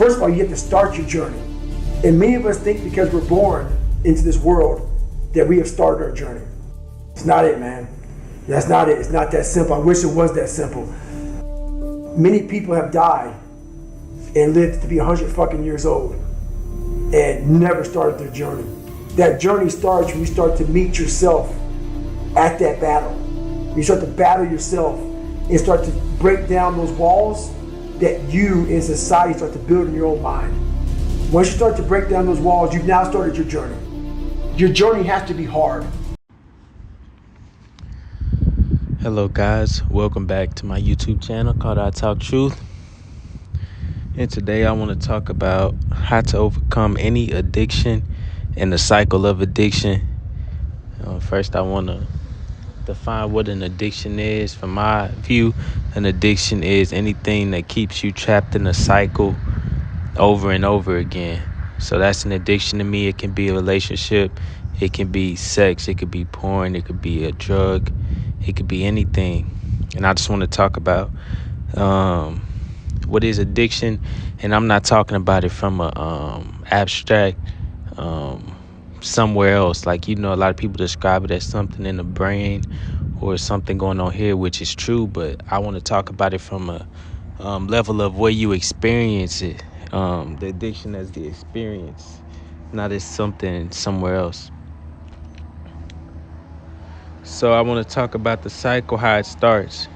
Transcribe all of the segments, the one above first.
first of all, you have to start your journey. And many of us think because we're born into this world that we have started our journey. It's not it, man. That's not it. It's not that simple. I wish it was that simple. Many people have died and lived to be 100 fucking years old and never started their journey. That journey starts when you start to meet yourself at that battle. You start to battle yourself and start to break down those walls that you in society start to build in your own mind. Once you start to break down those walls, you've now started your journey. Your journey has to be hard. Hello guys, welcome back to my YouTube channel called I Talk Truth. And today I want to talk about how to overcome any addiction and the cycle of addiction. First I want to define what an addiction is. From my view, an addiction is anything that keeps you trapped in a cycle over and over again. So that's an addiction to me. It can be a relationship, it can be sex, it could be porn, it could be a drug, it could be anything. And I just want to talk about what is addiction, and I'm not talking about it from a abstract somewhere else. Like, a lot of people describe it as something in the brain or something going on here, which is true, but I want to talk about it from a level of where you experience it. The addiction as the experience, not as something somewhere else. So I want to talk about the cycle, how it starts.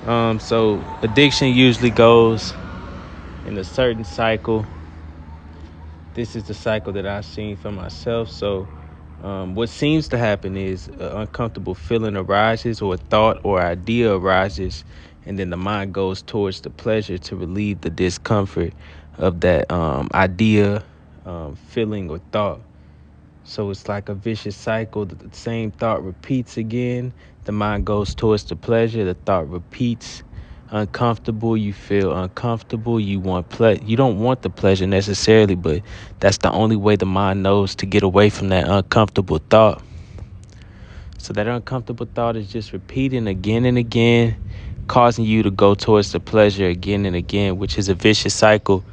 So addiction usually goes in a certain cycle. This is the cycle that I've seen for myself. So what seems to happen is an uncomfortable feeling arises, or a thought or idea arises, and then the mind goes towards the pleasure to relieve the discomfort of that idea, feeling, or thought. So it's like a vicious cycle. The same thought repeats again. The mind goes towards the pleasure. The thought repeats. Uncomfortable. You feel uncomfortable. You don't want the pleasure necessarily, but that's the only way the mind knows to get away from that uncomfortable thought. So that uncomfortable thought is just repeating again and again, causing you to go towards the pleasure again and again, which is a vicious cycle.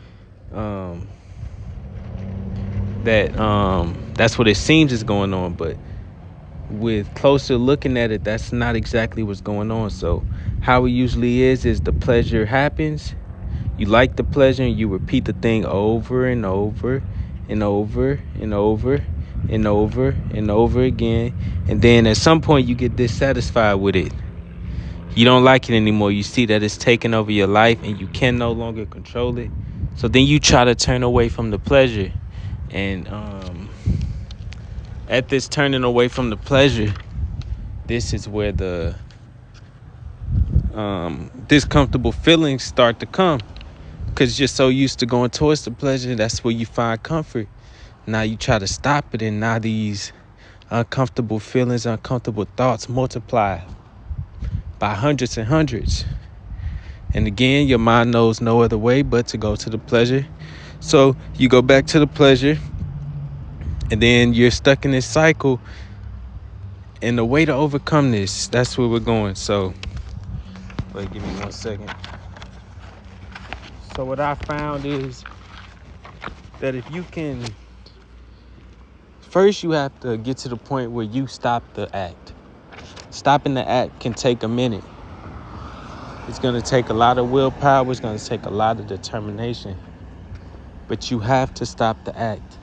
That's what it seems is going on, but with closer looking at it, that's not exactly what's going on. So how it usually is the pleasure happens, you like the pleasure, and you repeat the thing over and over and over and over and over and over again, and then at some point you get dissatisfied with it. You don't like it anymore. You see that it's taking over your life and you can no longer control it. So then you try to turn away from the pleasure. And at this turning away from the pleasure, this is where the discomfortable feelings start to come, because you're so used to going towards the pleasure. That's where you find comfort. Now you try to stop it, and now these uncomfortable feelings, uncomfortable thoughts multiply by hundreds and hundreds. And again, your mind knows no other way but to go to the pleasure. So you go back to the pleasure, and then you're stuck in this cycle. And the way to overcome this, that's where we're going. So, wait, give me 1 second. So what I found is that if you can, first you have to get to the point where you stop the act. Stopping the act can take a minute. It's going to take a lot of willpower. It's going to take a lot of determination. But you have to stop the act.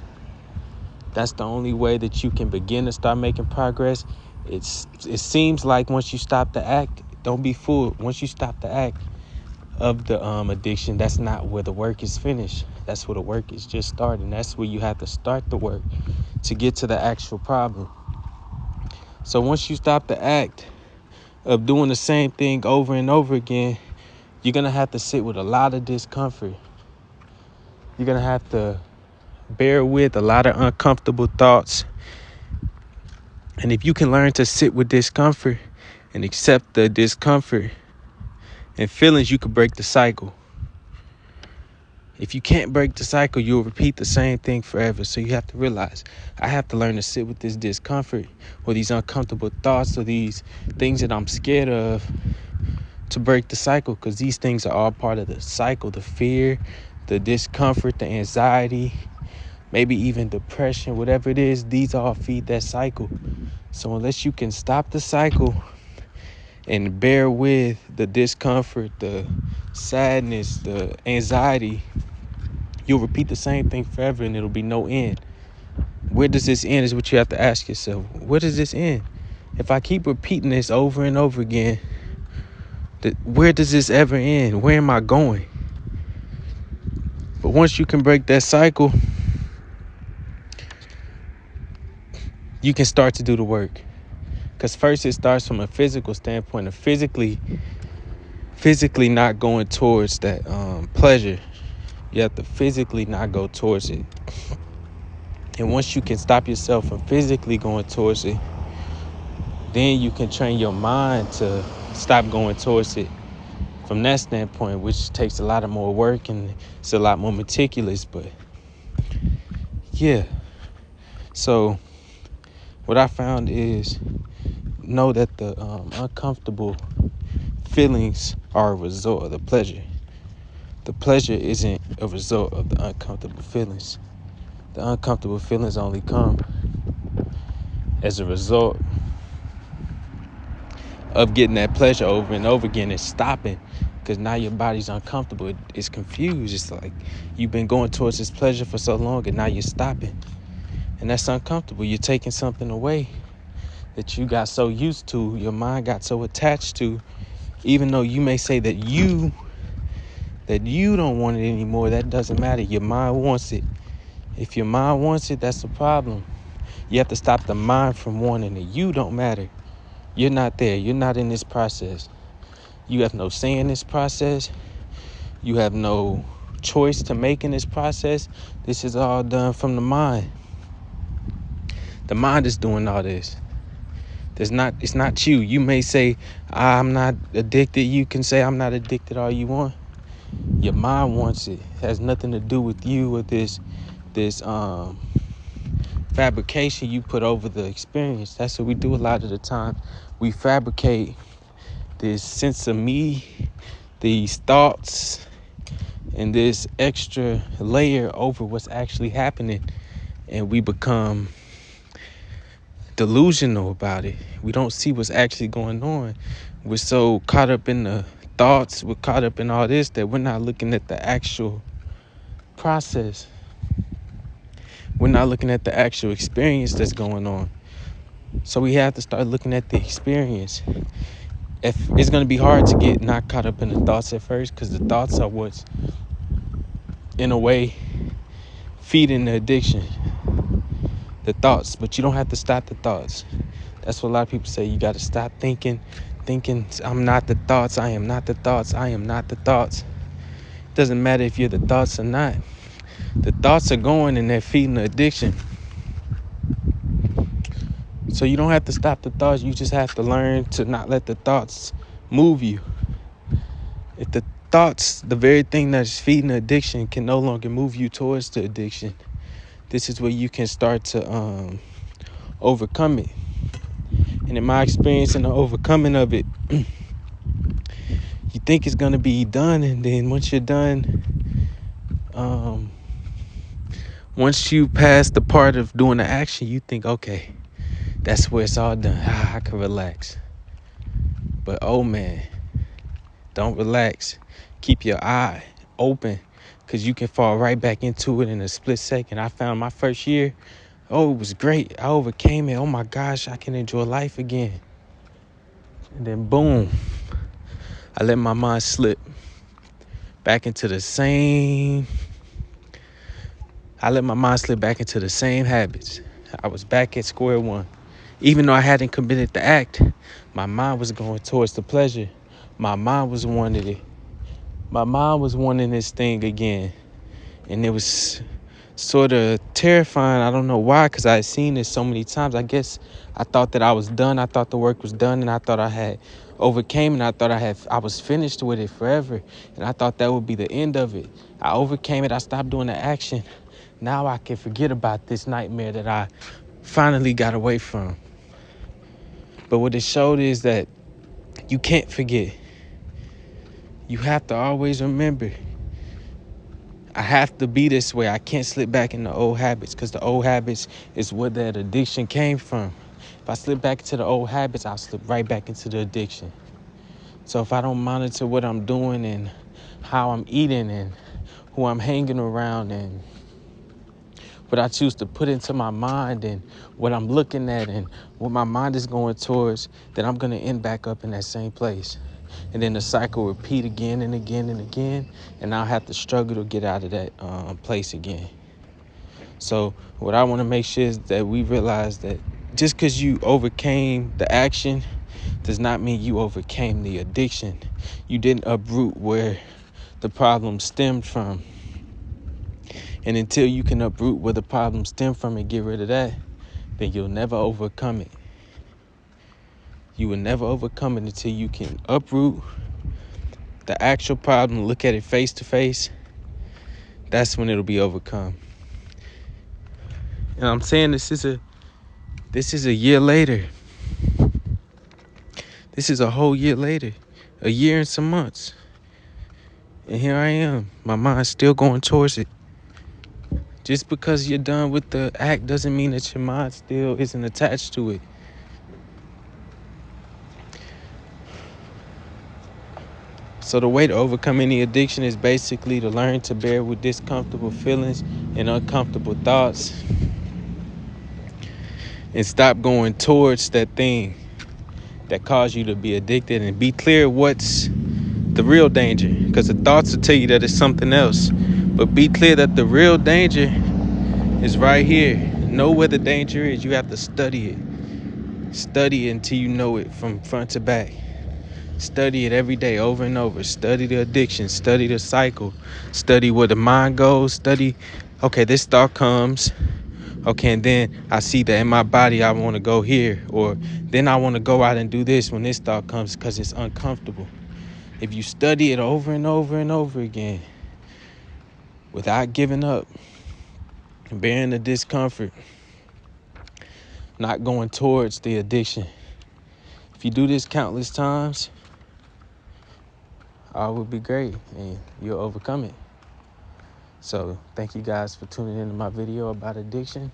That's the only way that you can begin to start making progress. It seems like once you stop the act, don't be fooled. Once you stop the act of the addiction, that's not where the work is finished. That's where the work is just starting. That's where you have to start the work to get to the actual problem. So once you stop the act of doing the same thing over and over again, you're going to have to sit with a lot of discomfort. You're going to have to bear with a lot of uncomfortable thoughts. And if you can learn to sit with discomfort and accept the discomfort and feelings, you could break the cycle. If you can't break the cycle, you'll repeat the same thing forever. So you have to realize, I have to learn to sit with this discomfort or these uncomfortable thoughts or these things that I'm scared of to break the cycle, because these things are all part of the cycle. The fear, the discomfort, the anxiety, maybe even depression, whatever it is, these all feed that cycle. So unless you can stop the cycle and bear with the discomfort, the sadness, the anxiety, you'll repeat the same thing forever and it'll be no end. Where does this end is what you have to ask yourself. Where does this end? If I keep repeating this over and over again, where does this ever end? Where am I going? But once you can break that cycle, you can start to do the work. Because first it starts from a physical standpoint of physically not going towards that pleasure. You have to physically not go towards it. And once you can stop yourself from physically going towards it, then you can train your mind to stop going towards it from that standpoint, which takes a lot of more work and it's a lot more meticulous. But yeah, so what I found is know that the uncomfortable feelings are a result of the pleasure. The pleasure isn't a result of the uncomfortable feelings. The uncomfortable feelings only come as a result of getting that pleasure over and over again and stopping, because now your body's uncomfortable. It's confused. It's like you've been going towards this pleasure for so long and now you're stopping. And that's uncomfortable. You're taking something away that you got so used to, your mind got so attached to, even though you may say that you don't want it anymore. That doesn't matter. Your mind wants it. If your mind wants it, that's the problem. You have to stop the mind from wanting it. You don't matter. You're not there. You're not in this process. You have no say in this process. You have no choice to make in this process. This is all done from the mind. The mind is doing all this. It's not you. You may say, I'm not addicted. You can say, I'm not addicted all you want. Your mind wants it. It has nothing to do with you or this fabrication you put over the experience. That's what we do a lot of the time. We fabricate this sense of me, these thoughts, and this extra layer over what's actually happening, and we become delusional about it. We don't see what's actually going on. We're so caught up in the thoughts, we're caught up in all this that we're not looking at the actual process. We're not looking at the actual experience that's going on. So we have to start looking at the experience. If it's going to be hard to get not caught up in the thoughts at first, because the thoughts are what's, in a way, feeding the addiction. The thoughts, but you don't have to stop the thoughts. That's what a lot of people say. You got to stop thinking, I'm not the thoughts, I am not the thoughts, I am not the thoughts. It doesn't matter if you're the thoughts or not. The thoughts are going and they're feeding the addiction. So you don't have to stop the thoughts. You just have to learn to not let the thoughts move you. If the thoughts, the very thing that's feeding the addiction, can no longer move you towards the addiction, this is where you can start to overcome it. And in my experience in the overcoming of it, you think it's going to be done. And then once you're done, once you pass the part of doing the action, you think, okay, that's where it's all done. I can relax. But oh man, don't relax. Keep your eye open, because you can fall right back into it in a split second. I found my first year, it was great. I overcame it. Oh my gosh, I can enjoy life again. And then boom, I let my mind slip back into the same. I let my mind slip back into the same habits. I was back at square one. Even though I hadn't committed the act, my mind was going towards the pleasure. My mind was wanting it. My mind was wanting this thing again. And it was sort of terrifying. I don't know why, because I had seen this so many times. I guess I thought that I was done. I thought the work was done, and I thought I had overcame, and I thought I was finished with it forever. And I thought that would be the end of it. I overcame it. I stopped doing the action. Now I can forget about this nightmare that I finally got away from. But what it showed is that you can't forget. You have to always remember. I have to be this way. I can't slip back into old habits, because the old habits is where that addiction came from. If I slip back into the old habits, I'll slip right back into the addiction. So if I don't monitor what I'm doing and how I'm eating and who I'm hanging around and what I choose to put into my mind and what I'm looking at and what my mind is going towards, then I'm going to end back up in that same place. And then the cycle repeat again and again and again, and I'll have to struggle to get out of that place again. So what I want to make sure is that we realize that just because you overcame the action does not mean you overcame the addiction. You didn't uproot where the problem stemmed from. And until you can uproot where the problem stemmed from and get rid of that, then you'll never overcome it. You will never overcome it until you can uproot the actual problem, look at it face to face. That's when it'll be overcome. And I'm saying this is a year later. This is a whole year later, a year and some months. And here I am, my mind's still going towards it. Just because you're done with the act doesn't mean that your mind still isn't attached to it. So the way to overcome any addiction is basically to learn to bear with discomfortable feelings and uncomfortable thoughts and stop going towards that thing that caused you to be addicted, and be clear what's the real danger, because the thoughts will tell you that it's something else. But be clear that the real danger is right here. Know where the danger is. You have to study it. Study it until you know it from front to back. Study it every day, over and over. Study the addiction. Study the cycle. Study where the mind goes. Study, okay, this thought comes. Okay, and then I see that in my body I want to go here. Or then I want to go out and do this when this thought comes, because it's uncomfortable. If you study it over and over and over again, without giving up, bearing the discomfort, not going towards the addiction. If you do this countless times, all will be great and you'll overcome it. So thank you guys for tuning into my video about addiction.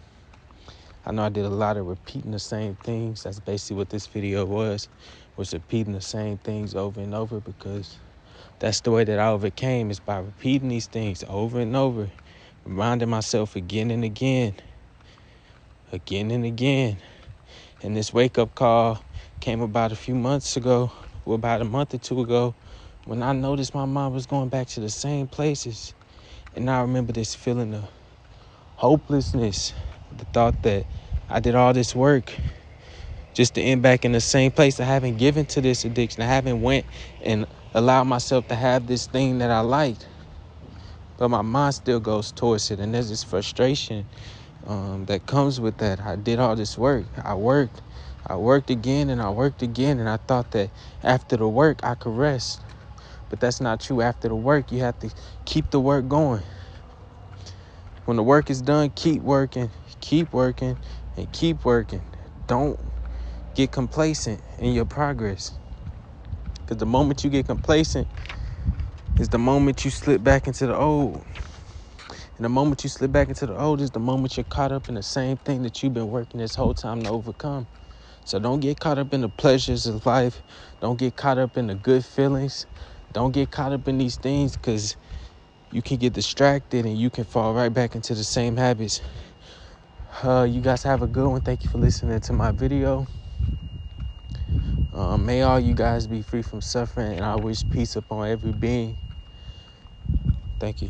I know I did a lot of repeating the same things. That's basically what this video was repeating the same things over and over, because that's the way that I overcame, is by repeating these things over and over, reminding myself again and again. And this wake-up call came about a few months ago, or about a month or two ago, when I noticed my mind was going back to the same places. And I remember this feeling of hopelessness, the thought that I did all this work just to end back in the same place. I haven't given to this addiction. I haven't went and allowed myself to have this thing that I liked. But my mind still goes towards it. And there's this frustration that comes with that. I did all this work. I worked again and I worked again. And I thought that after the work, I could rest. But that's not true. After the work, you have to keep the work going. When the work is done, keep working, and keep working. Don't get complacent in your progress. Because the moment you get complacent is the moment you slip back into the old. And the moment you slip back into the old is the moment you're caught up in the same thing that you've been working this whole time to overcome. So don't get caught up in the pleasures of life. Don't get caught up in the good feelings. Don't get caught up in these things, because you can get distracted and you can fall right back into the same habits. You guys have a good one. Thank you for listening to my video. May all you guys be free from suffering, and I wish peace upon every being. Thank you.